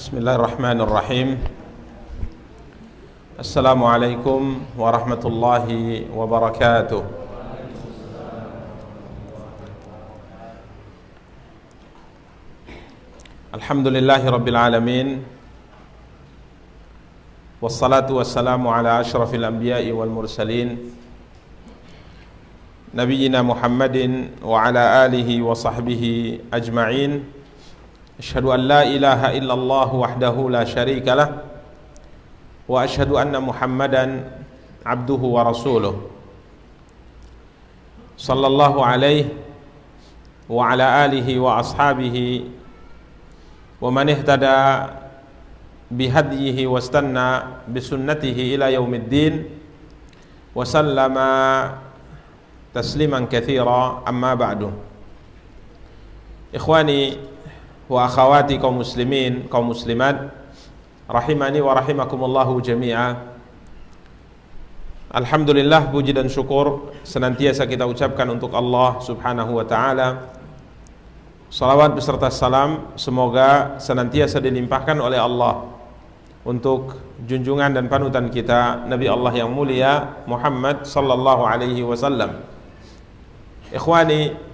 Bismillahirrahmanirrahim. Assalamualaikum warahmatullahi wabarakatuh. Alhamdulillahi rabbil alamin. Wassalatu wassalamu ala ashrafil anbiya'i wal mursalin, nabiyyina Muhammadin wa ala alihi wa sahbihi ajma'in. Asyhadu an la ilaha illallah wahdahu la syarika lah, wa asyhadu anna Muhammadan abduhu wa rasuluh. Sallallahu alaihi wa ala alihi wa ashabihi wa man ihtada bihadyihi wa istanna bisunnatihi ila yaumiddin wa sallama tasliman katsira, amma ba'du. Ikhwani wa akhawati kaum muslimin, kaum muslimat, rahimani wa rahimakumullahu jami'a. Alhamdulillah, puji dan syukur senantiasa kita ucapkan untuk Allah subhanahu wa ta'ala. Salawat beserta salam semoga senantiasa dilimpahkan oleh Allah untuk junjungan dan panutan kita, Nabi Allah yang mulia Muhammad sallallahu alaihi wasallam. Ikhwani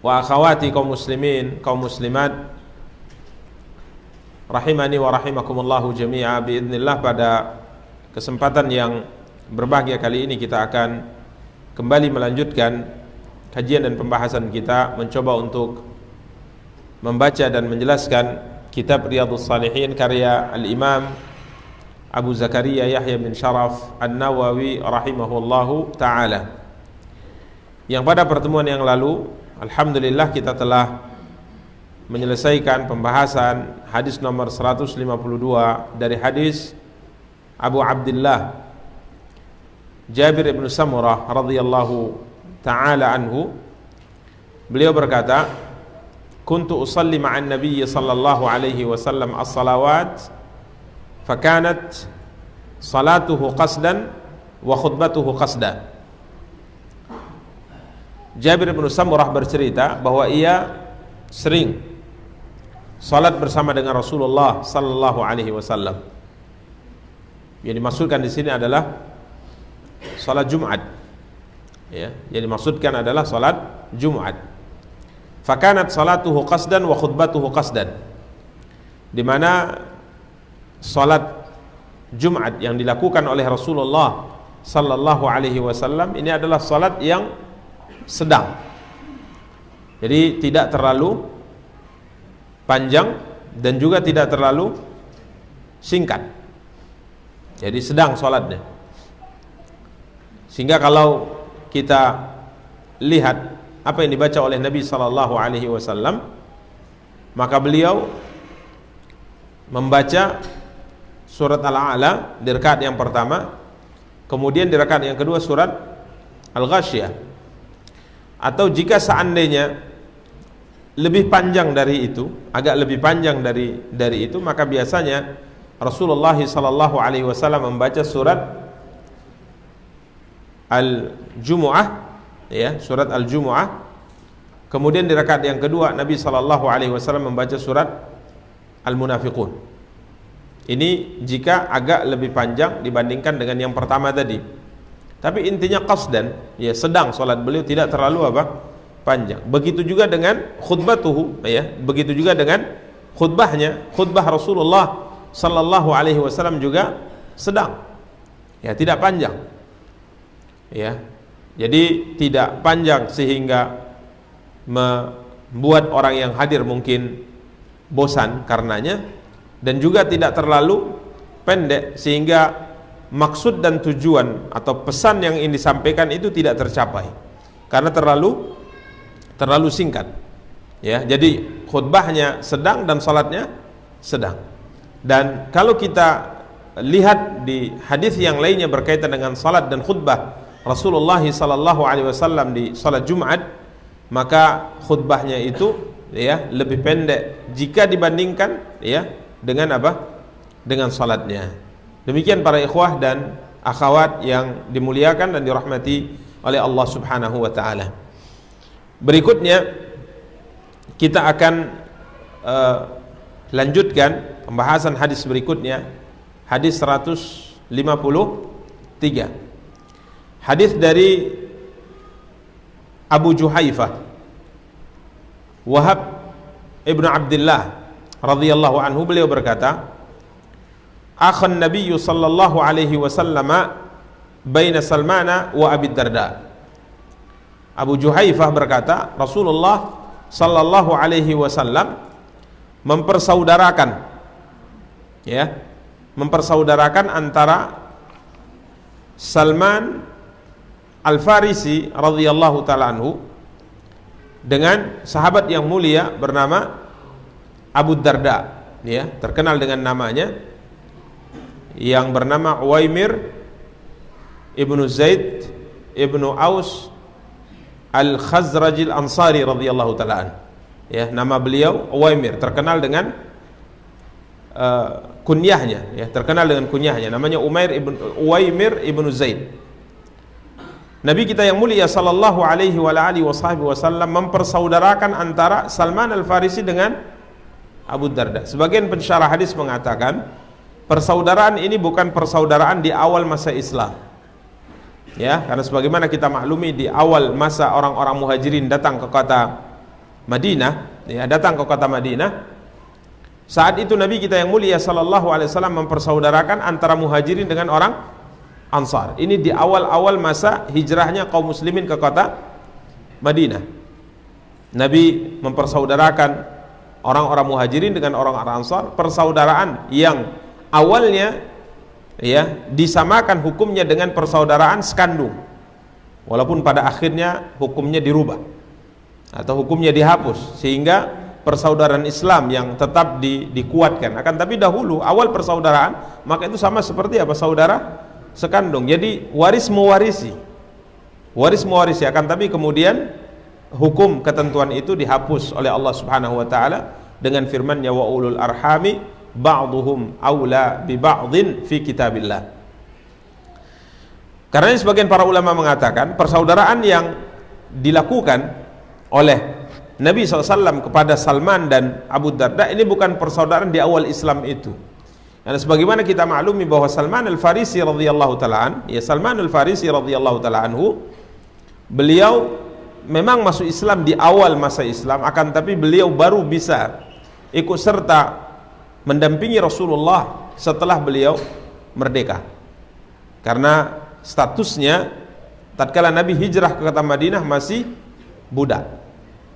wa akhawati kaum muslimin, kaum muslimat, rahimani wa rahimakumullahu jami'a. Biidznillah, pada kesempatan yang berbahagia kali ini kita akan kembali melanjutkan kajian dan pembahasan kita, mencoba untuk membaca dan menjelaskan kitab Riyadhus Shalihin karya Al-Imam Abu Zakaria Yahya bin Sharaf An-Nawawi rahimahullahu ta'ala, yang pada pertemuan yang lalu alhamdulillah kita telah menyelesaikan pembahasan hadis nomor 152 dari hadis Abu Abdullah Jabir ibn Samurah radhiyallahu ta'ala anhu. Beliau berkata, kuntu usalli ma'an nabiyyi sallallahu alaihi wasallam as-salawat fakanat salatuhu qasdan wa khutbatuhu qasdan. Jabir bin Samurah bercerita bahwa ia sering salat bersama dengan Rasulullah sallallahu alaihi wasallam. Yang dimaksudkan di sini adalah salat Jumat. Ya, yang dimaksudkan adalah salat Jumat. Fakanat salatuhu qasdan wa khutbatuhu qasdan. Di mana salat Jumat yang dilakukan oleh Rasulullah sallallahu alaihi wasallam ini adalah salat yang sedang, jadi tidak terlalu panjang dan juga tidak terlalu singkat, jadi sedang sholatnya. Sehingga kalau kita lihat apa yang dibaca oleh Nabi SAW, maka beliau membaca surat Al-A'la di rakaat yang pertama, kemudian di rakaat yang kedua surat Al-Ghasyiyah. Atau jika seandainya lebih panjang dari itu, agak lebih panjang dari itu, maka biasanya Rasulullah sallallahu alaihi wasallam membaca surat Al-Jumu'ah, ya, surat Al-Jumu'ah. Kemudian di rakaat yang kedua Nabi sallallahu alaihi wasallam membaca surat Al-Munafiqun. Ini jika agak lebih panjang dibandingkan dengan yang pertama tadi. Tapi intinya qasdan, ya, sedang salat beliau, tidak terlalu panjang. Begitu juga dengan khutbatuhu, ya, begitu juga dengan khutbahnya. Khutbah Rasulullah sallallahu alaihi wasallam juga sedang, ya, tidak panjang, ya. Jadi tidak panjang sehingga membuat orang yang hadir mungkin bosan karenanya, dan juga tidak terlalu pendek sehingga maksud dan tujuan atau pesan yang ingin disampaikan itu tidak tercapai karena terlalu singkat, ya. Jadi khutbahnya sedang dan salatnya sedang. Dan kalau kita lihat di hadis yang lainnya berkaitan dengan salat dan khutbah Rasulullah sallallahu alaihi wasallam di salat Jumat, maka khutbahnya itu, ya, lebih pendek jika dibandingkan, ya, dengan dengan salatnya. Demikian para ikhwah dan akhwat yang dimuliakan dan dirahmati oleh Allah subhanahu wa ta'ala. Berikutnya kita akan lanjutkan pembahasan hadis berikutnya, hadis 153. Hadis dari Abu Juhaifah Wahab ibnu Abdullah radhiyallahu anhu, beliau berkata, akhan Nabi sallallahu alaihi wasallam baina Salmana wa Abi Darda. Abu Juhaifah berkata, Rasulullah sallallahu alaihi wasallam mempersaudarakan antara Salman Al-Farisi radhiyallahu taala anhu dengan sahabat yang mulia bernama Abu Darda, terkenal dengan namanya yang bernama Uwaimir ibnu Zaid ibnu Aus Al-Khazrajil Ansari radhiyallahu taala. Nama beliau Uwaimir, terkenal dengan kunyahnya, terkenal dengan kunyahnya, namanya Uwaimir ibnu Zaid. Nabi kita yang mulia sallallahu alaihi wa alihi wasallam mempersaudarakan antara Salman Al-Farisi dengan Abu Darda. Sebagian pensyarah hadis mengatakan persaudaraan ini bukan persaudaraan di awal masa Islam, karena sebagaimana kita maklumi di awal masa orang-orang muhajirin datang ke kota Madinah, saat itu Nabi kita yang mulia sallallahu alaihi wasallam mempersaudarakan antara muhajirin dengan orang Ansar. Ini di awal-awal masa hijrahnya kaum muslimin ke kota Madinah. Nabi mempersaudarakan orang-orang muhajirin dengan orang-orang Ansar, persaudaraan yang awalnya disamakan hukumnya dengan persaudaraan sekandung, walaupun pada akhirnya hukumnya dirubah atau hukumnya dihapus, sehingga persaudaraan Islam yang tetap dikuatkan. Akan tapi dahulu awal persaudaraan maka itu sama seperti apa, saudara sekandung. Jadi waris mewarisi, akan tapi kemudian hukum ketentuan itu dihapus oleh Allah Subhanahu wa taala dengan firman-Nya wa ulul arhami ba'dhum aula bi ba'dhin fi kitabillah. Karena sebagian para ulama mengatakan persaudaraan yang dilakukan oleh Nabi SAW kepada Salman dan Abu Darda ini bukan persaudaraan di awal Islam itu. Karena sebagaimana kita maklumi bahwa Salman Al-Farisi radhiyallahu taala anhu, beliau memang masuk Islam di awal masa Islam, akan tapi beliau baru bisa ikut serta mendampingi Rasulullah setelah beliau merdeka. Karena statusnya tatkala Nabi hijrah ke kota Madinah masih budak.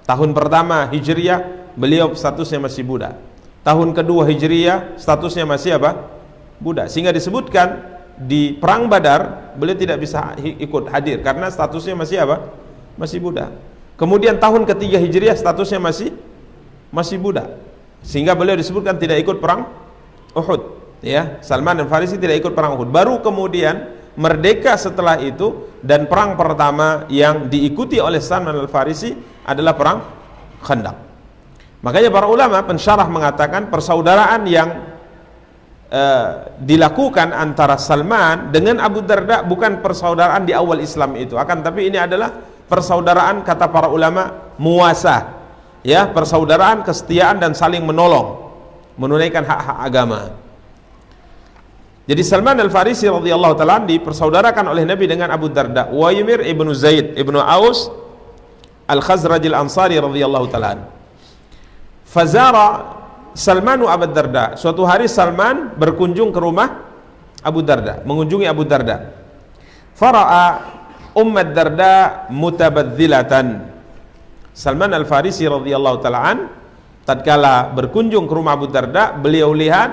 Tahun pertama Hijriah beliau statusnya masih budak. Tahun kedua Hijriah statusnya masih apa? Budak. Sehingga disebutkan di perang Badar beliau tidak bisa ikut hadir karena statusnya masih apa? Masih budak. Kemudian tahun ketiga Hijriah statusnya masih budak. Sehingga beliau disebutkan tidak ikut perang Uhud, Salman Al-Farisi tidak ikut perang Uhud. Baru kemudian merdeka setelah itu, dan perang pertama yang diikuti oleh Salman Al-Farisi adalah perang Khandaq. Makanya para ulama pensyarah mengatakan persaudaraan yang dilakukan antara Salman dengan Abu Darda bukan persaudaraan di awal Islam itu, akan tapi ini adalah persaudaraan kata para ulama muwasah, persaudaraan kesetiaan dan saling menolong, menunaikan hak-hak agama. Jadi Salman Al-Farisi radhiyallahu taala dipersaudarakan oleh Nabi dengan Abu Darda, Uwaimir ibnu Zaid ibnu Aus Al-Khazrajil Ansari radhiyallahu taala. Fazara Salmanu Abu Darda. Suatu hari Salman berkunjung ke rumah Abu Darda, mengunjungi Abu Darda. Fara'a Ummat Darda mutabadzilatan. Salman Al-Farisi radhiyallahu taala tatkala berkunjung ke rumah Abu Darda, beliau lihat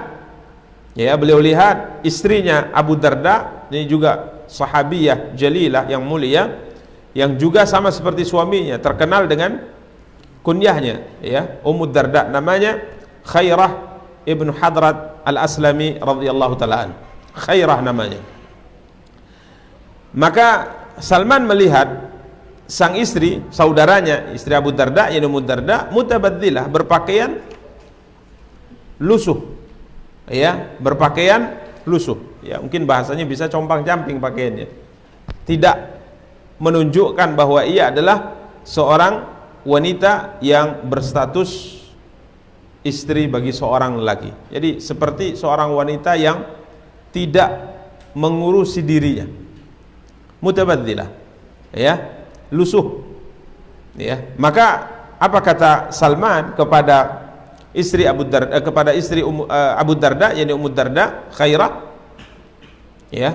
istrinya Abu Darda, ini juga sahabiyah jalilah yang mulia, yang juga sama seperti suaminya, terkenal dengan kunyahnya, Ummu Darda, namanya Khairah ibnu Hadrat Al-Aslami radhiyallahu taala. Khairah namanya. Maka Salman melihat sang istri, saudaranya, istri Abu Darda, yaitu Ummu Darda, mutabadzilah, berpakaian lusuh, berpakaian lusuh, mungkin bahasanya bisa compang-camping pakaiannya, tidak menunjukkan bahwa ia adalah seorang wanita yang berstatus istri bagi seorang lelaki. Jadi seperti seorang wanita yang tidak mengurusi dirinya, mutabaddilah, ya, lusuh, ya. Maka apa kata Salman kepada istri Abu Darda, Abu Darda, yakni Ummu Darda Khairah, ya,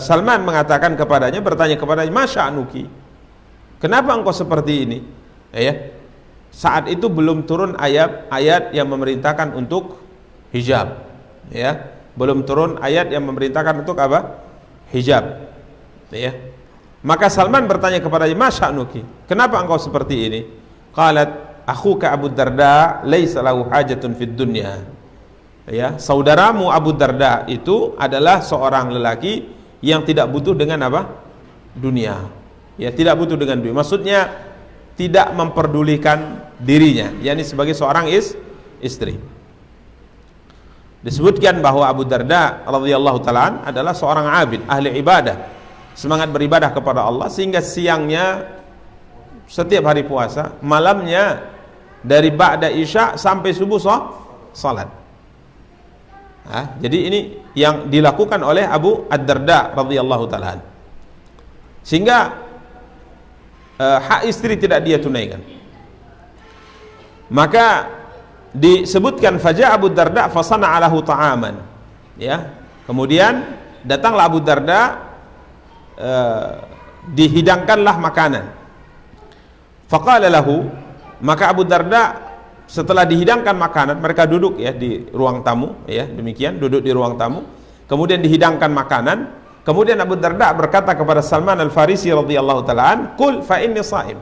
Salman mengatakan kepadanya, bertanya kepadanya, "Masya anuki, kenapa engkau seperti ini?" Ya, saat itu belum turun ayat-ayat yang memerintahkan untuk hijab, ya, belum turun ayat yang memerintahkan untuk apa? Hijab, ya. Maka Salman bertanya kepadanya, "Masya anuki, kenapa engkau seperti ini?" Qalat, "Akhuka Abu Darda laisa lahu hajatun fid dunya." Ya, saudaramu Abu Darda itu adalah seorang lelaki yang tidak butuh dengan apa? Dunia. Ya, tidak butuh dengan dunia. Maksudnya tidak memperdulikan dirinya, yakni sebagai seorang istri. Disebutkan bahwa Abu Darda radhiyallahu taala adalah seorang abid, ahli ibadah, semangat beribadah kepada Allah, sehingga siangnya setiap hari puasa, malamnya dari ba'da isya sampai subuh salat. Jadi ini yang dilakukan oleh Abu Ad-Darda radhiyallahu taala, sehingga hak istri tidak dia tunaikan. Maka disebutkan faja Abu Darda fasana alahu ta'aman, ya. Kemudian datanglah Abu Darda, dihidangkanlah makanan. Faqala lahu, maka Abu Darda setelah dihidangkan makanan, mereka duduk, ya, di ruang tamu, ya, demikian, duduk di ruang tamu, kemudian dihidangkan makanan, kemudian Abu Darda berkata kepada Salman Al-Farisi radhiyallahu taala an, "Qul fa inni shaim."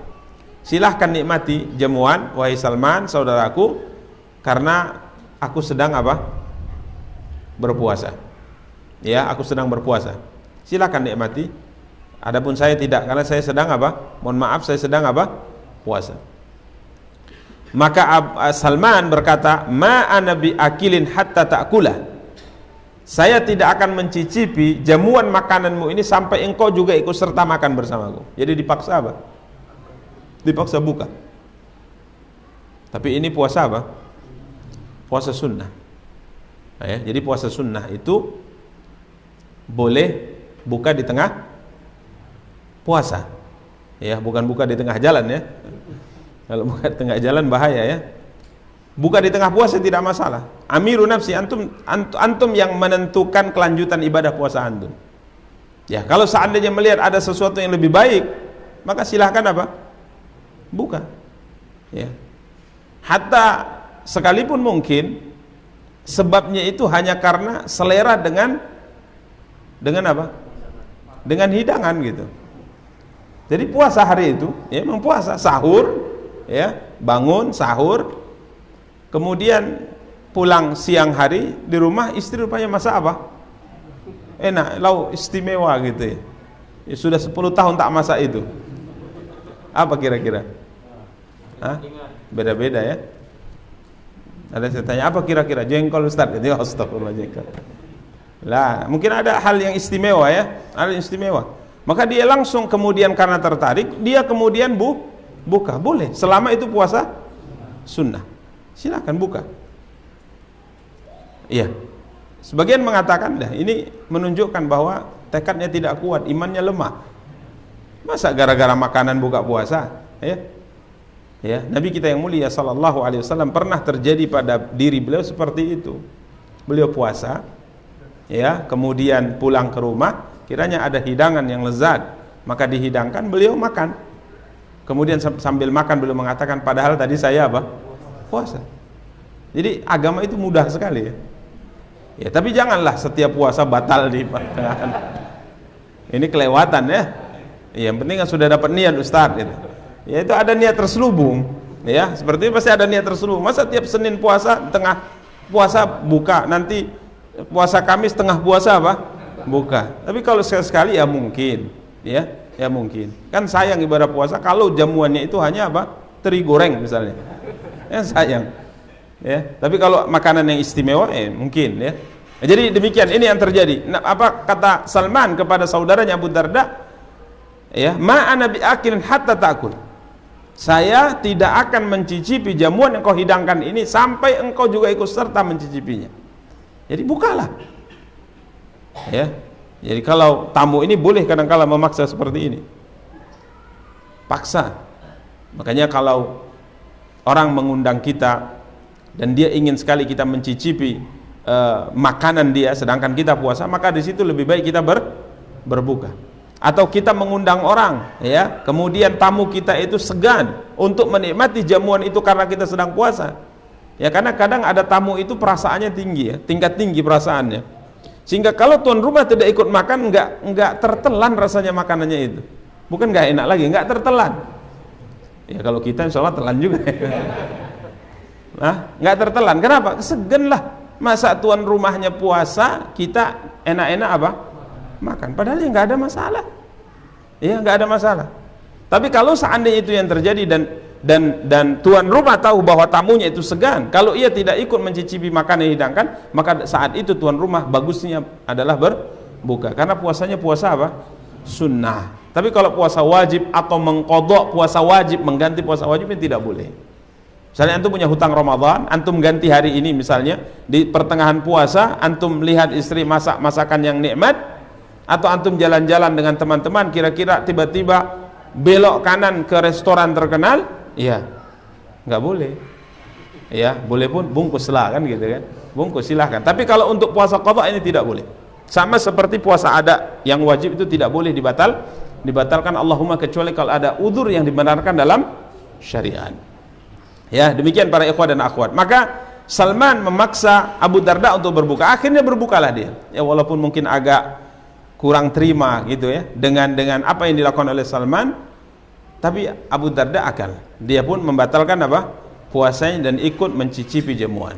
Silahkan nikmati jamuan wahai Salman saudaraku, karena aku sedang apa? Berpuasa. Ya, aku sedang berpuasa. Silahkan nikmati. Adapun saya tidak, karena saya sedang apa? Mohon maaf, saya sedang apa? Puasa. Maka Salman berkata, "Ma ana bi akilin hatta ta'kula." Saya tidak akan mencicipi jamuan makananmu ini sampai engkau juga ikut serta makan bersamaku. Jadi dipaksa apa? Dipaksa buka. Tapi ini puasa apa? Puasa sunnah. Ya, jadi puasa sunnah itu boleh buka di tengah puasa. Ya, bukan buka di tengah jalan, ya. Kalau buka di tengah jalan bahaya, ya. Buka di tengah puasa tidak masalah. Amiru nafsi, antum yang menentukan kelanjutan ibadah puasa antum. Ya, kalau seandainya melihat ada sesuatu yang lebih baik, maka silahkan apa? Buka. Ya. Hatta sekalipun mungkin sebabnya itu hanya karena selera dengan apa? Dengan hidangan gitu. Jadi puasa hari itu, ya, memang puasa, sahur, ya, bangun sahur, kemudian pulang siang hari di rumah, istri rupanya masak apa? Enak, lauk istimewa gitu, ya. Ya, sudah 10 tahun tak masak itu. Apa kira-kira? Beda-beda, ya. Ada saya tanya, apa kira-kira? Jengkol Ustaz, gitu. Astagfirullah, jengkol. Lah, mungkin ada hal yang istimewa, ya, hal yang istimewa. Maka dia langsung kemudian karena tertarik, dia kemudian buka, boleh, selama itu puasa sunnah, silakan buka. Iya, sebagian mengatakan, dah ini menunjukkan bahwa tekadnya tidak kuat, imannya lemah. Masa gara-gara makanan buka puasa, ya? Ya, Nabi kita yang mulia sallallahu alaihi wasallam pernah terjadi pada diri beliau seperti itu. Beliau puasa, ya, kemudian pulang ke rumah, kiranya ada hidangan yang lezat, maka dihidangkan, beliau makan. Kemudian sambil makan beliau mengatakan, padahal tadi saya apa? Puasa. Jadi agama itu mudah sekali, ya. Ya, tapi janganlah setiap puasa batal di pertengahan. Ini kelewatan, ya. Yang penting kan sudah dapat niat Ustaz, gitu. Ya, itu ada niat terselubung, ya. Seperti pasti ada niat terselubung. Masa tiap Senin puasa, tengah puasa buka, nanti puasa Kamis tengah puasa apa? Buka. Tapi kalau sekali-sekali ya mungkin, ya, ya mungkin. Kan sayang ibadah puasa kalau jamuannya itu hanya apa? Teri goreng misalnya. Ya sayang. Ya, tapi kalau makanan yang istimewa mungkin, ya. Jadi demikian, ini yang terjadi. Nah, apa kata Salman kepada saudaranya Abu Darda? Ya, ma ana bi akilin hatta ta'kul. saya tidak akan mencicipi jamuan yang kau hidangkan ini sampai engkau juga ikut serta mencicipinya. Jadi bukalah. Ya. Jadi kalau tamu ini boleh kadang-kala memaksa seperti ini. Paksa. Makanya kalau orang mengundang kita dan dia ingin sekali kita mencicipi makanan dia sedangkan kita puasa, maka di situ lebih baik kita berbuka. Atau kita mengundang orang, ya, kemudian tamu kita itu segan untuk menikmati jamuan itu karena kita sedang puasa. Ya, karena kadang ada tamu itu perasaannya tinggi, ya, tingkat tinggi perasaannya. Sehingga kalau tuan rumah tidak ikut makan, enggak tertelan rasanya makanannya itu. Bukan enggak enak lagi, enggak tertelan. Ya kalau kita insya Allah telan juga. Nah, enggak tertelan. Kenapa? Segan lah. Masa tuan rumahnya puasa, kita enak-enak apa? Makan. Padahal ya enggak ada masalah. Ya enggak ada masalah. Tapi kalau seandainya itu yang terjadi dan tuan rumah tahu bahwa tamunya itu segan, kalau ia tidak ikut mencicipi makanan yang dihidangkan, maka saat itu tuan rumah bagusnya adalah berbuka, karena puasanya puasa apa? Sunnah. Tapi kalau puasa wajib atau mengqadha puasa wajib, mengganti puasa wajib, ini tidak boleh. Misalnya antum punya hutang Ramadan, antum ganti hari ini, misalnya di pertengahan puasa antum lihat istri masak masakan yang nikmat, atau antum jalan-jalan dengan teman-teman, kira-kira tiba-tiba belok kanan ke restoran terkenal, iya, nggak boleh. Ya, boleh pun bungkuslah kan gitu kan. Bungkus silahkan. Tapi kalau untuk puasa qadha ini tidak boleh. Sama seperti puasa ada yang wajib itu tidak boleh dibatalkan Allahumma kecuali kalau ada udzur yang dibenarkan dalam syariat. Ya, demikian para ikhwah dan akhwat. Maka Salman memaksa Abu Darda untuk berbuka. Akhirnya berbukalah dia. Ya, walaupun mungkin agak kurang terima gitu ya dengan apa yang dilakukan oleh Salman, tapi Abu Darda akal. Dia pun membatalkan apa? Puasanya dan ikut mencicipi jamuan.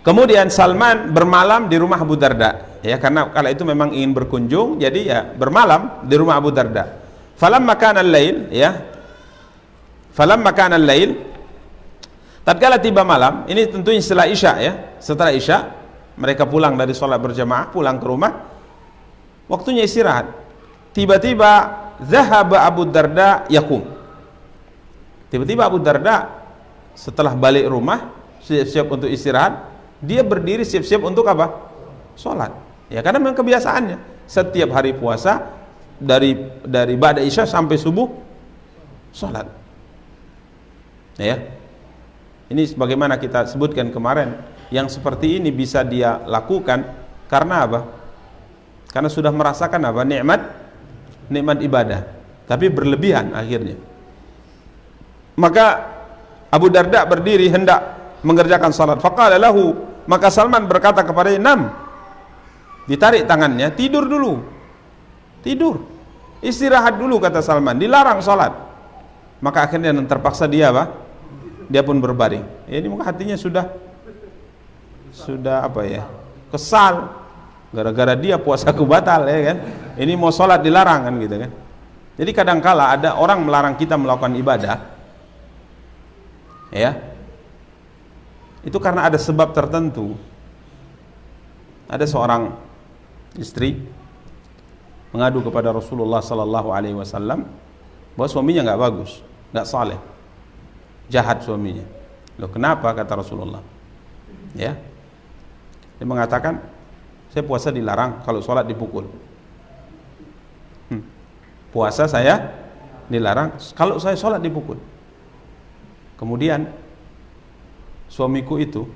Kemudian Salman bermalam di rumah Abu Darda, ya, karena kala itu memang ingin berkunjung, jadi ya bermalam di rumah Abu Darda. Falamma kana al-lail, ya. Falamma kana al-lail, tatkala tiba malam, ini tentunya setelah Isya ya. Setelah Isya mereka pulang dari sholat berjamaah, pulang ke rumah. Waktunya istirahat. Tiba-tiba zahaba Abu Darda yakum. Tiba-tiba Abu Darda setelah balik rumah, siap-siap untuk istirahat, dia berdiri siap-siap untuk apa? Sholat. Ya, karena memang kebiasaannya setiap hari puasa dari ba'da Isya sampai subuh sholat. Ya. Ini sebagaimana kita sebutkan kemarin, yang seperti ini bisa dia lakukan karena apa? Karena sudah merasakan apa? Nikmat ibadah, tapi berlebihan akhirnya. Maka Abu Darda berdiri hendak mengerjakan salat. Faqala lahu, maka Salman berkata kepadanya, "Nam." Ditarik tangannya, "Tidur dulu." Tidur. Istirahat dulu, kata Salman, dilarang salat. Maka akhirnya terpaksa dia apa? Dia pun berbaring. Ya, ini mungkin hatinya sudah apa ya? Kesal. Gara-gara dia puasaku batal ya kan. Ini mau sholat dilarang kan gitu kan. Jadi kadangkala ada orang melarang kita melakukan ibadah, ya, itu karena ada sebab tertentu. Ada seorang istri mengadu kepada Rasulullah Sallallahu Alaihi Wasallam bahwa suaminya nggak bagus, nggak saleh, jahat suaminya. Loh, kenapa? Kata Rasulullah. Ya, dia mengatakan, saya puasa dilarang, kalau sholat dipukul. Puasa saya dilarang, kalau saya sholat dipukul. Kemudian suamiku itu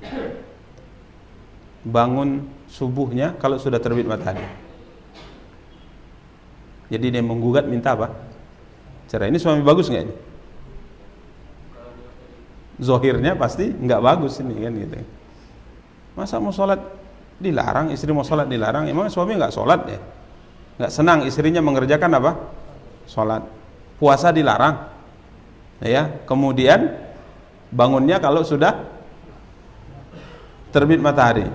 bangun subuhnya kalau sudah terbit matahari. Jadi dia menggugat minta apa? Cerai. Ini suami bagus nggak ini? Zohirnya pasti nggak bagus ini kan gitu. Masa mau sholat dilarang, istri mau sholat dilarang? Emang suami nggak sholat ya? Nggak senang istrinya mengerjakan apa? Sholat. Puasa dilarang, ya. Kemudian bangunnya kalau sudah terbit matahari.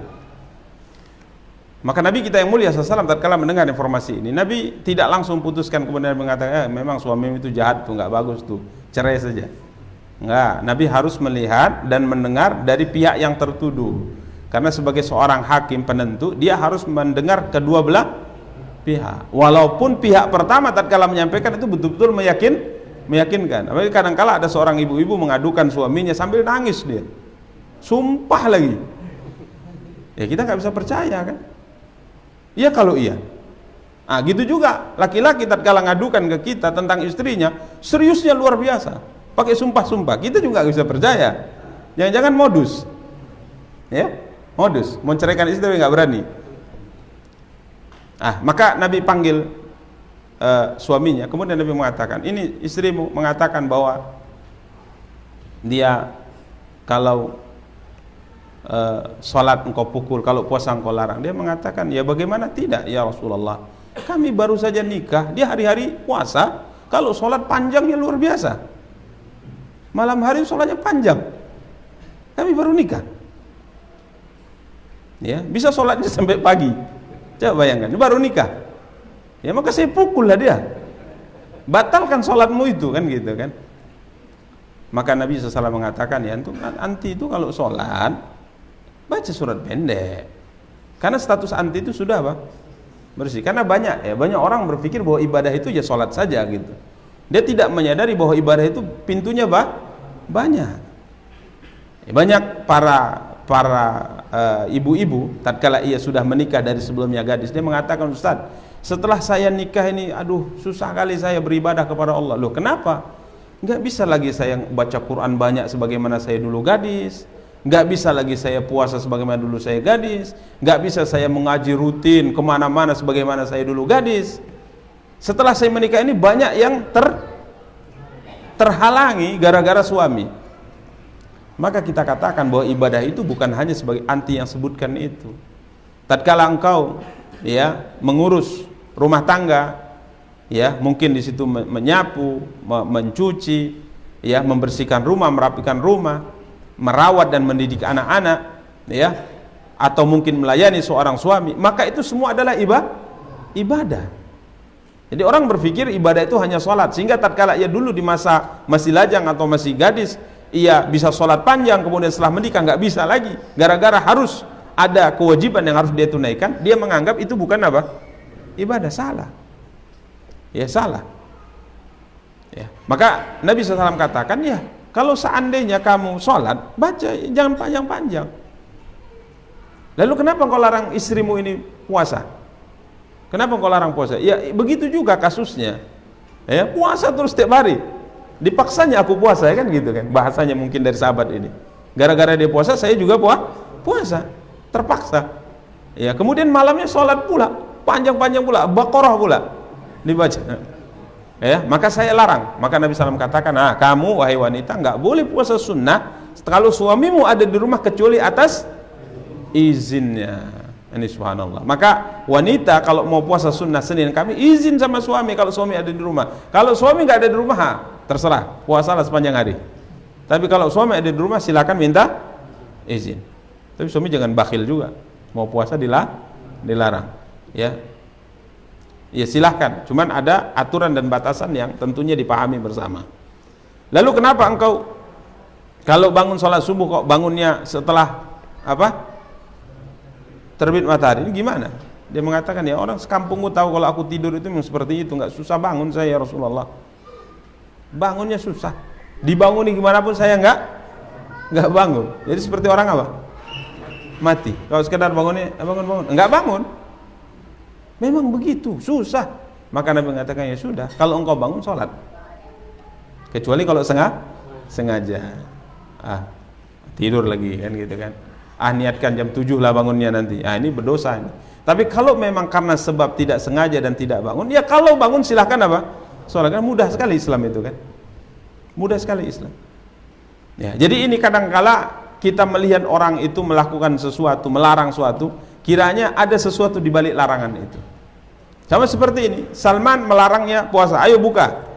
Maka Nabi kita yang mulia SAW tatkala mendengar informasi ini, Nabi tidak langsung putuskan kemudian mengatakan, memang suami itu jahat tuh, nggak bagus tuh, cerai saja. Enggak, Nabi harus melihat dan mendengar dari pihak yang tertuduh. Karena sebagai seorang hakim penentu, dia harus mendengar kedua belah pihak. Walaupun pihak pertama tatkala menyampaikan itu betul-betul meyakinkan. Apalagi kadang-kala ada seorang ibu-ibu mengadukan suaminya sambil nangis dia, sumpah lagi. Ya kita nggak bisa percaya kan? Iya kalau iya. Ah gitu juga laki-laki tatkala ngadukan ke kita tentang istrinya, seriusnya luar biasa, pakai sumpah-sumpah. Kita juga nggak bisa percaya. Jangan-jangan modus, ya modus, mau ceraikan istri tapi nggak berani. Ah maka Nabi panggil suaminya, kemudian Nabi mengatakan, ini istrimu mengatakan bahwa dia kalau sholat engkau pukul, kalau puasa engkau larang. Dia mengatakan, ya bagaimana tidak ya Rasulullah, kami baru saja nikah, dia hari-hari puasa, kalau sholat panjangnya luar biasa, malam hari sholatnya panjang, kami baru nikah, ya bisa sholatnya sampai pagi. Coba bayangkan, ini baru nikah. Ya maka saya pukul lah dia, batalkan sholatmu itu kan gitu kan. Maka Nabi SAW mengatakan, ya anti itu kalau sholat baca surat pendek, karena status anti itu sudah apa? Bersih. Karena banyak orang berpikir bahwa ibadah itu ya sholat saja gitu. Dia tidak menyadari bahwa ibadah itu pintunya banyak. Banyak para ibu-ibu tatkala ia sudah menikah dari sebelumnya gadis, dia mengatakan, Ustaz, setelah saya nikah ini, aduh susah kali saya beribadah kepada Allah. Loh kenapa? Nggak bisa lagi saya baca Quran banyak sebagaimana saya dulu gadis, nggak bisa lagi saya puasa sebagaimana dulu saya gadis, nggak bisa saya mengaji rutin kemana-mana sebagaimana saya dulu gadis. Setelah saya menikah ini banyak yang terhalangi gara-gara suami. Maka kita katakan bahwa ibadah itu bukan hanya sebagai anti yang sebutkan itu. Tatkala engkau ya mengurus rumah tangga, ya mungkin di situ menyapu, mencuci, ya membersihkan rumah, merapikan rumah, merawat dan mendidik anak-anak, ya atau mungkin melayani seorang suami, maka itu semua adalah ibadah. Jadi orang berpikir ibadah itu hanya sholat, sehingga tatkala ia dulu di masa masih lajang atau masih gadis, ia bisa sholat panjang, kemudian setelah menikah nggak bisa lagi, gara-gara harus ada kewajiban yang harus dia tunaikan, dia menganggap itu bukan apa? Ibadah. Salah. Ya salah. Ya. Maka Nabi SAW katakan, ya kalau seandainya kamu sholat, baca, jangan panjang-panjang. Lalu kenapa engkau larang istrimu ini puasa? Kenapa engkau larang puasa? Ya begitu juga kasusnya, ya puasa terus setiap hari, dipaksanya aku puasa, ya kan gitu kan, bahasanya mungkin dari sahabat ini, gara-gara dia puasa saya juga puasa, terpaksa. Ya kemudian malamnya sholat pula, panjang-panjang pula, Baqarah pula dibaca. Ya maka saya larang. Maka Nabi SAW katakan, kamu wahai wanita nggak boleh puasa sunnah kalau suamimu ada di rumah kecuali atas izinnya. Ini subhanallah. Maka wanita kalau mau puasa sunnah Senin kami izin sama suami kalau suami ada di rumah. Kalau suami nggak ada di rumah, terserah, puasalah sepanjang hari. Tapi kalau suami ada di rumah silakan minta izin. Tapi suami jangan bakhil juga, mau puasa dilarang. Ya silahkan, cuman ada aturan dan batasan yang tentunya dipahami bersama. Lalu kenapa engkau kalau bangun sholat subuh kok bangunnya setelah apa? Terbit matahari? Ini gimana? Dia mengatakan, ya orang sekampungku tahu kalau aku tidur itu memang seperti itu, nggak susah bangun saya ya Rasulullah. Bangunnya susah, dibanguni gimana pun saya nggak bangun. Jadi seperti orang apa? Mati. Kalau sekedar bangunnya bangun, nggak bangun. Memang begitu, susah. Maka Nabi mengatakan, ya sudah, kalau engkau bangun sholat, kecuali kalau sengaja tidur lagi kan gitu kan, niatkan jam 7 lah bangunnya nanti, ini berdosa ini. Tapi kalau memang karena sebab tidak sengaja dan tidak bangun, ya kalau bangun silahkan apa? Sholat. Kan mudah sekali Islam itu kan, mudah sekali Islam. Ya, jadi ini kadangkala kita melihat orang itu melakukan sesuatu, melarang sesuatu, kiranya ada sesuatu di balik larangan itu. Sama seperti ini, Salman melarangnya puasa, ayo buka.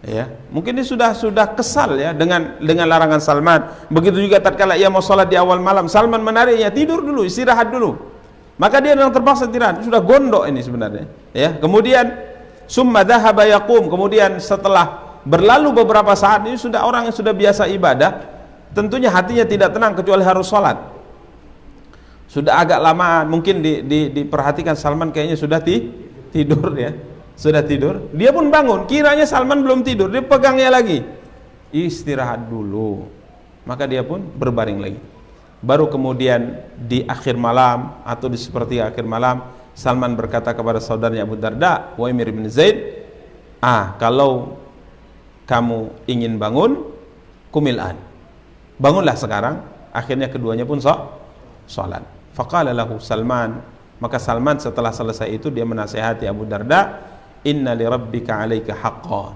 Ya, mungkin dia sudah kesal ya dengan larangan Salman. Begitu juga tatkala ia mau sholat di awal malam, Salman menariknya, tidur dulu, istirahat dulu. Maka dia yang terpaksa istirahat, sudah gondok ini sebenarnya. Ya, kemudian summa dhahaba yaqum, kemudian setelah berlalu beberapa saat, ini sudah orang yang sudah biasa ibadah, tentunya hatinya tidak tenang kecuali harus sholat. Sudah agak lama mungkin diperhatikan Salman kayaknya sudah tidur ya. sudah tidur, dia pun bangun, kiranya Salman belum tidur, dia pegangnya lagi, istirahat dulu, maka dia pun berbaring lagi. Baru kemudian di akhir malam atau di sepertiga akhir malam, Salman berkata kepada saudaranya Abu Darda, Uwaimir bin Zaid, kalau kamu ingin bangun, kumil'an, bangunlah sekarang. Akhirnya keduanya pun sholat. Faqala lahu Salman, maka Salman setelah selesai itu dia menasihati Abu Darda, inna li rabbika alaika haqqan,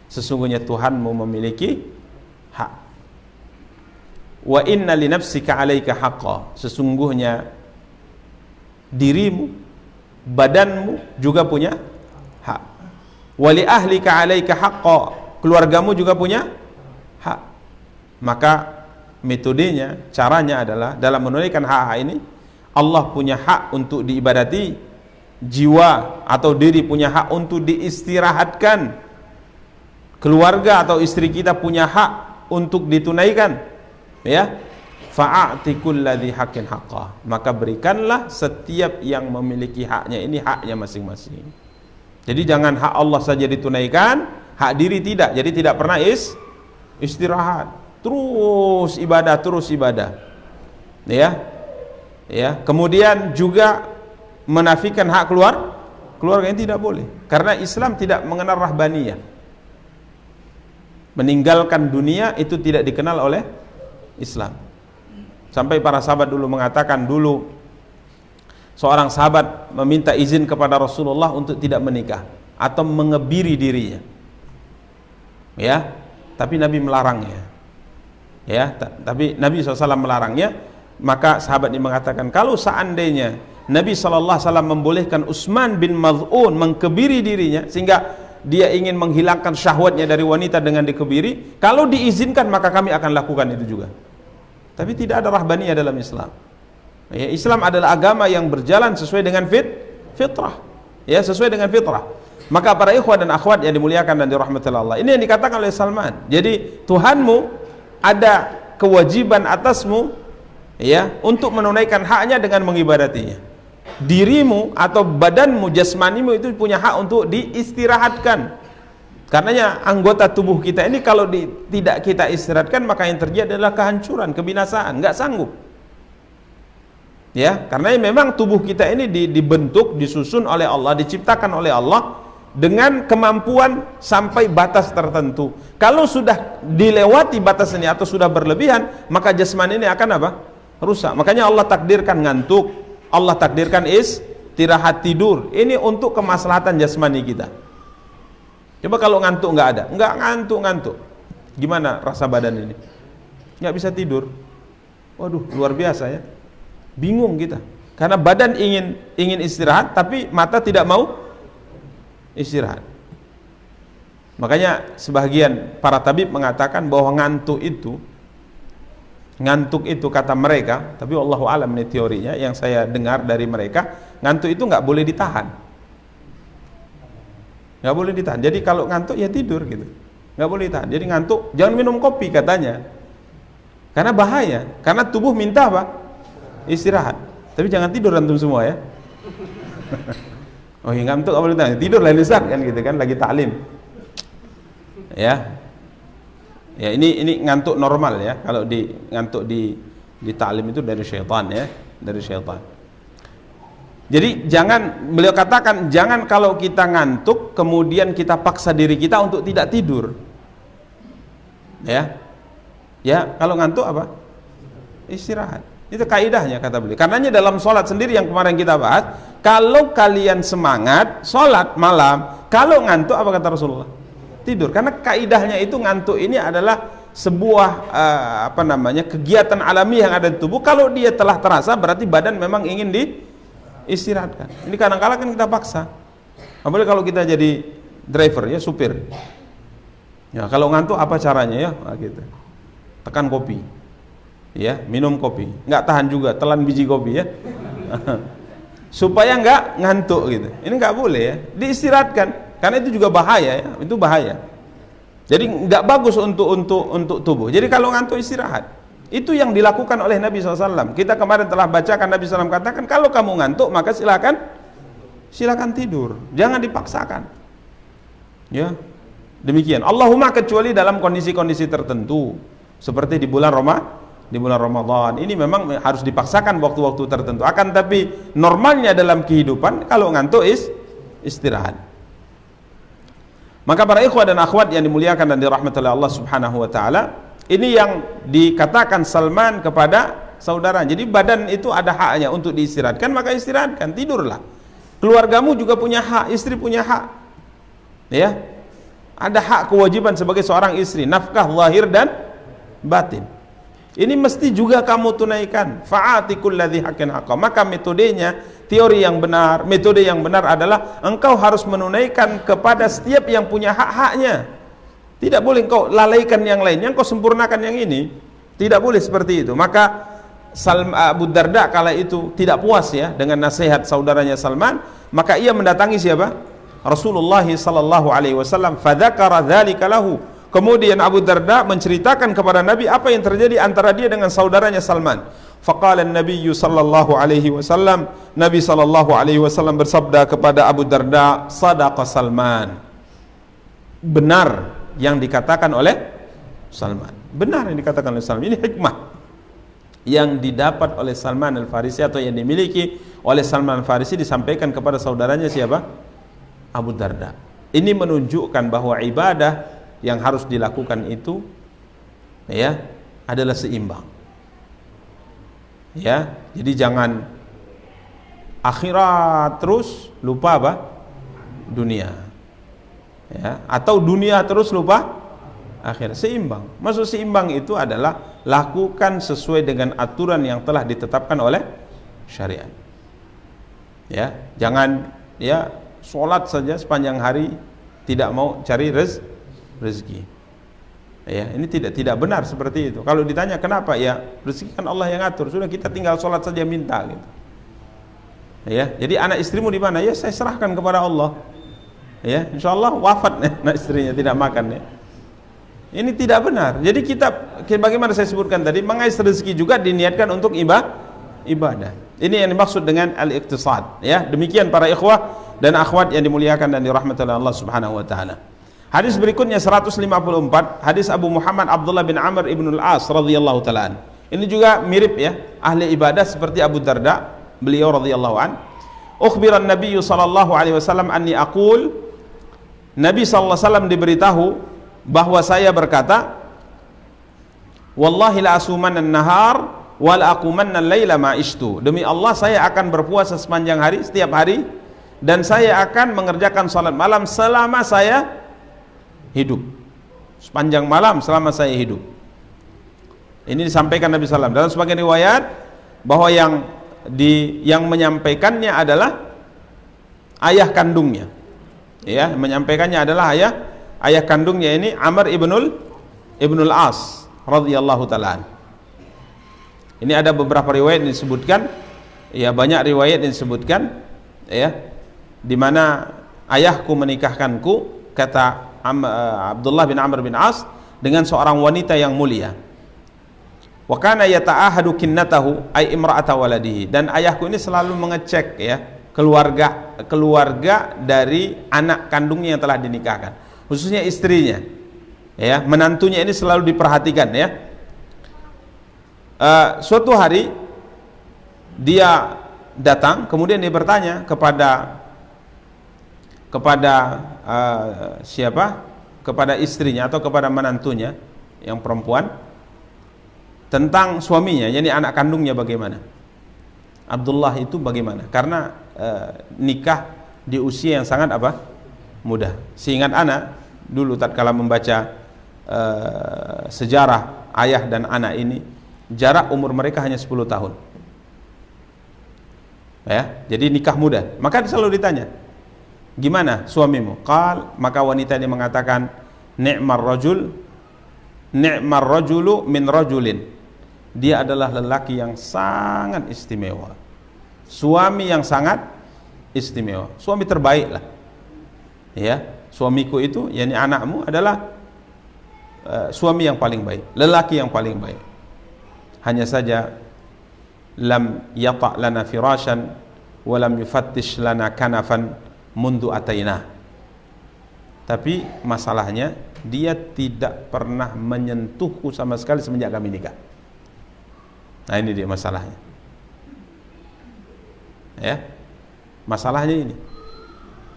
sesungguhnya Tuhanmu memiliki hak. Wa inna li nafsika alaika haqqan, sesungguhnya dirimu, badanmu juga punya hak. Wa li ahlika alaika haqqan, keluargamu juga punya hak. Maka metodenya, caranya adalah dalam menunaikan hak-hak ini, Allah punya hak untuk diibadati, jiwa atau diri punya hak untuk diistirahatkan, keluarga atau istri kita punya hak untuk ditunaikan, ya. Fa'ati kulladzi haqqin haqqah, maka berikanlah setiap yang memiliki haknya ini haknya masing-masing. Jadi jangan hak Allah saja ditunaikan, hak diri tidak. Jadi tidak pernah istirahat, terus ibadah, ya. Kemudian juga menafikan hak keluarga ini tidak boleh, karena Islam tidak mengenal rahbaniyah. Meninggalkan dunia itu tidak dikenal oleh Islam. Sampai para sahabat dulu mengatakan, dulu seorang sahabat meminta izin kepada Rasulullah untuk tidak menikah atau mengebiri dirinya, ya, tapi Nabi melarangnya, ya, tapi Nabi SAW melarangnya. Maka sahabat ini mengatakan, kalau seandainya Nabi SAW membolehkan Utsman bin Maz'un mengkebiri dirinya sehingga dia ingin menghilangkan syahwatnya dari wanita dengan dikebiri, kalau diizinkan maka kami akan lakukan itu juga. Tapi tidak ada rahbaniyah dalam Islam, ya. Islam adalah agama yang berjalan sesuai dengan fitrah, ya, sesuai dengan fitrah. Maka para ikhwan dan akhwat yang dimuliakan dan dirahmati Allah, ini yang dikatakan oleh Salman. Jadi Tuhanmu ada kewajiban atasmu, ya, untuk menunaikan haknya dengan mengibadatinya. Dirimu atau badanmu, jasmanimu itu punya hak untuk diistirahatkan. Karenanya anggota tubuh kita ini kalau tidak kita istirahatkan, maka yang terjadi adalah kehancuran, kebinasaan, nggak sanggup, ya. Karena memang tubuh kita ini dibentuk, disusun oleh Allah, diciptakan oleh Allah dengan kemampuan sampai batas tertentu. Kalau sudah dilewati batas ini atau sudah berlebihan, maka jasmani ini akan apa? Rusak. Makanya Allah takdirkan ngantuk, Allah takdirkan istirahat, tidur. Ini untuk kemaslahatan jasmani kita. Coba kalau ngantuk nggak ada, nggak ngantuk, gimana rasa badan ini? Nggak bisa tidur. Waduh, luar biasa, ya. Bingung kita, karena badan ingin istirahat, tapi mata tidak mau istirahat. Makanya sebagian para tabib mengatakan bahwa ngantuk itu kata mereka, tapi wallahu alam ini teorinya yang saya dengar dari mereka, ngantuk itu nggak boleh ditahan, nggak boleh ditahan. Jadi kalau ngantuk ya tidur gitu, nggak boleh ditahan. Jadi ngantuk jangan minum kopi katanya, karena bahaya, karena tubuh minta apa? Istirahat. Tapi jangan tidur antum semua, ya. Oh ya, ngantuk nggak boleh ditahan, tidur lain Ustaz kan gitu kan, lagi taklim, ya. Ya, ini ngantuk normal, ya. Kalau ngantuk di ta'lim itu dari syaitan, ya, dari syaitan. Jadi beliau katakan jangan kalau kita ngantuk kemudian kita paksa diri kita untuk tidak tidur. Ya. Ya, kalau ngantuk apa? Istirahat. Itu kaidahnya kata beliau. Karenanya dalam sholat sendiri yang kemarin kita bahas, kalau kalian semangat sholat malam, kalau ngantuk apa kata Rasulullah? Tidur. Karena kaidahnya itu ngantuk ini adalah sebuah kegiatan alami yang ada di tubuh. Kalau dia telah terasa berarti badan memang ingin diistirahatkan. Ini kadang-kadang kan kita paksa. Apalagi kalau kita jadi driver, ya, supir. Ya, kalau ngantuk apa caranya, ya? Nah, gitu. Tekan kopi. Ya, minum kopi. Nggak tahan juga, telan biji kopi, ya. Supaya nggak ngantuk gitu. Ini nggak boleh, ya. Diistirahatkan. Karena itu juga bahaya, ya. Itu bahaya. Jadi nggak bagus untuk tubuh. Jadi kalau ngantuk istirahat. Itu yang dilakukan oleh Nabi SAW. Kita kemarin telah bacakan Nabi SAW katakan, kalau kamu ngantuk maka silakan tidur. Jangan dipaksakan. Ya. Demikian. Allahumma kecuali dalam kondisi-kondisi tertentu seperti di bulan Ramadan. Ini memang harus dipaksakan waktu-waktu tertentu. Akan tapi normalnya dalam kehidupan kalau ngantuk istirahat. Maka para ikhwah dan akhwat yang dimuliakan dan dirahmati oleh Allah Subhanahu wa taala, ini yang dikatakan Salman kepada saudara. Jadi badan itu ada haknya untuk diistirahatkan, maka istirahatkan, tidurlah. Keluargamu juga punya hak, istri punya hak. Ya. Ada hak kewajiban sebagai seorang istri, nafkah lahir dan batin. Ini mesti juga kamu tunaikan. Fa'ati kulladzi haqqin haqqa. Maka metodenya, teori yang benar, metode yang benar adalah engkau harus menunaikan kepada setiap yang punya hak-haknya. Tidak boleh engkau lalaikan yang lainnya, engkau sempurnakan yang ini. Tidak boleh seperti itu. Maka Abu Darda kala itu tidak puas ya dengan nasihat saudaranya Salman, maka ia mendatangi siapa? Rasulullah sallallahu alaihi wasallam. Fadzakara dzalika lahu. Kemudian Abu Darda menceritakan kepada Nabi apa yang terjadi antara dia dengan saudaranya Salman. Faqala an-nabiy sallallahu alaihi wasallam, Nabi sallallahu alaihi wasallam bersabda kepada Abu Darda, sadaqa Salman. Benar yang dikatakan oleh Salman. Benar yang dikatakan oleh Salman. Ini hikmah yang didapat oleh Salman Al-Farisi atau yang dimiliki oleh Salman Al-Farisi disampaikan kepada saudaranya siapa? Abu Darda. Ini menunjukkan bahwa ibadah yang harus dilakukan itu ya adalah seimbang. Ya, jadi jangan akhirat terus lupa apa? Dunia. Ya, atau dunia terus lupa akhirat. Seimbang. Maksud seimbang itu adalah lakukan sesuai dengan aturan yang telah ditetapkan oleh syariat. Ya, jangan ya sholat saja sepanjang hari tidak mau cari rezeki. Ya, ini tidak benar seperti itu. Kalau ditanya kenapa, ya rezeki kan Allah yang atur. Sudah kita tinggal sholat saja minta gitu. Ya, jadi anak istrimu di mana? Ya saya serahkan kepada Allah. Ya, insyaallah wafat anak istrinya tidak makan ya. Ini tidak benar. Jadi kita bagaimana saya sebutkan tadi, mengais rezeki juga diniatkan untuk ibadah. Ini yang dimaksud dengan al-iqtisad. Ya, demikian para ikhwah dan akhwat yang dimuliakan dan dirahmati oleh Allah Subhanahu wa taala. Hadis berikutnya 154, hadis Abu Muhammad Abdullah bin Amr ibn al-As radhiyallahu taala. Ini juga mirip ya, ahli ibadah seperti Abu Darda, beliau radhiyallahu an. Ukhbiran Nabi sallallahu alaihi wasallam anni aqul, Nabi sallallahu alaihi wasallam diberitahu bahwa saya berkata, wallahi la asumanna an-nahar wa la aqumanna al-laila ma ishtu. Demi Allah saya akan berpuasa sepanjang hari, setiap hari, dan saya akan mengerjakan salat malam selama saya hidup. Sepanjang malam selama saya hidup. Ini disampaikan Nabi SAW. Dalam sebagian riwayat bahwa yang menyampaikannya adalah ayah kandungnya. Ya, menyampaikannya adalah ayah kandungnya ini Amr ibnul As radhiyallahu taala. Ini ada beberapa riwayat yang disebutkan, ya banyak riwayat yang disebutkan, ya, di mana ayahku menikahkanku, kata Abdullah bin Amr bin As, dengan seorang wanita yang mulia. Wa kana yata'ahadu kinnatahu ay imra'ata waladihi, dan ayahku ini selalu mengecek ya keluarga dari anak kandungnya yang telah dinikahkan, khususnya istrinya. Ya, menantunya ini selalu diperhatikan ya. Suatu hari dia datang, kemudian dia bertanya kepada siapa? Kepada istrinya atau kepada menantunya yang perempuan tentang suaminya, yakni anak kandungnya bagaimana. Abdullah itu bagaimana? Karena nikah di usia yang sangat muda. Seingat anak dulu tatkala membaca sejarah ayah dan anak ini, jarak umur mereka hanya 10 tahun. Ya, jadi nikah muda. Maka selalu ditanya, gimana suamimu? Maka wanita ini mengatakan, ni'mar rajulu min rajulin. Dia adalah lelaki yang sangat istimewa. Suami yang sangat istimewa. Suami terbaik lah. Ya, suamiku itu, yakni anakmu adalah suami yang paling baik, lelaki yang paling baik. Hanya saja lam yata' lana firashan wa lam yufattish lana kanafan mundu ataina. Tapi masalahnya dia tidak pernah menyentuhku sama sekali semenjak kami nikah. Nah ini dia masalahnya. Ya, masalahnya ini.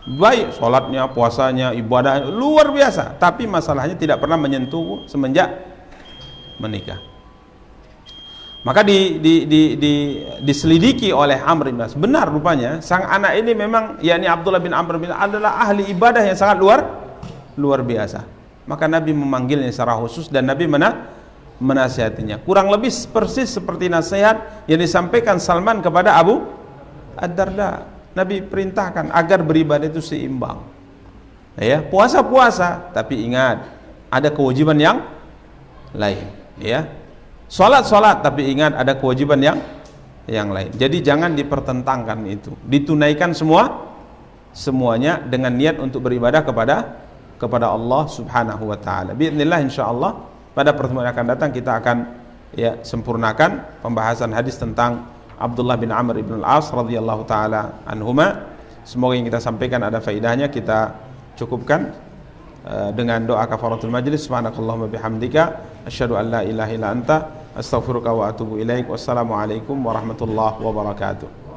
Baik sholatnya, puasanya, ibadah luar biasa, tapi masalahnya tidak pernah menyentuhku semenjak menikah. Maka diselidiki oleh Amr bin As. Benar rupanya sang anak ini memang, yakni Abdullah bin Amr bin As adalah ahli ibadah yang sangat luar biasa. Maka Nabi memanggilnya secara khusus dan Nabi menasihatinya. Kurang lebih persis seperti nasihat yang disampaikan Salman kepada Abu Ad-Darda. Nabi perintahkan agar beribadah itu seimbang. Ya, puasa, tapi ingat ada kewajiban yang lain, ya. Salat, tapi ingat ada kewajiban yang lain. Jadi jangan dipertentangkan itu. Ditunaikan semuanya dengan niat untuk beribadah kepada Allah Subhanahu wa taala. Bismillah insyaallah pada pertemuan yang akan datang kita akan sempurnakan pembahasan hadis tentang Abdullah bin Amr bin Al-As radhiyallahu taala anhuma. Semoga yang kita sampaikan ada faedahnya. Kita cukupkan dengan doa kafaratul majlis. Subhanakallahumma bihamdika asyhadu an la ilaha illa anta astaghfiruka wa atubu ilaik. Wassalamualaikum warahmatullahi wabarakatuh.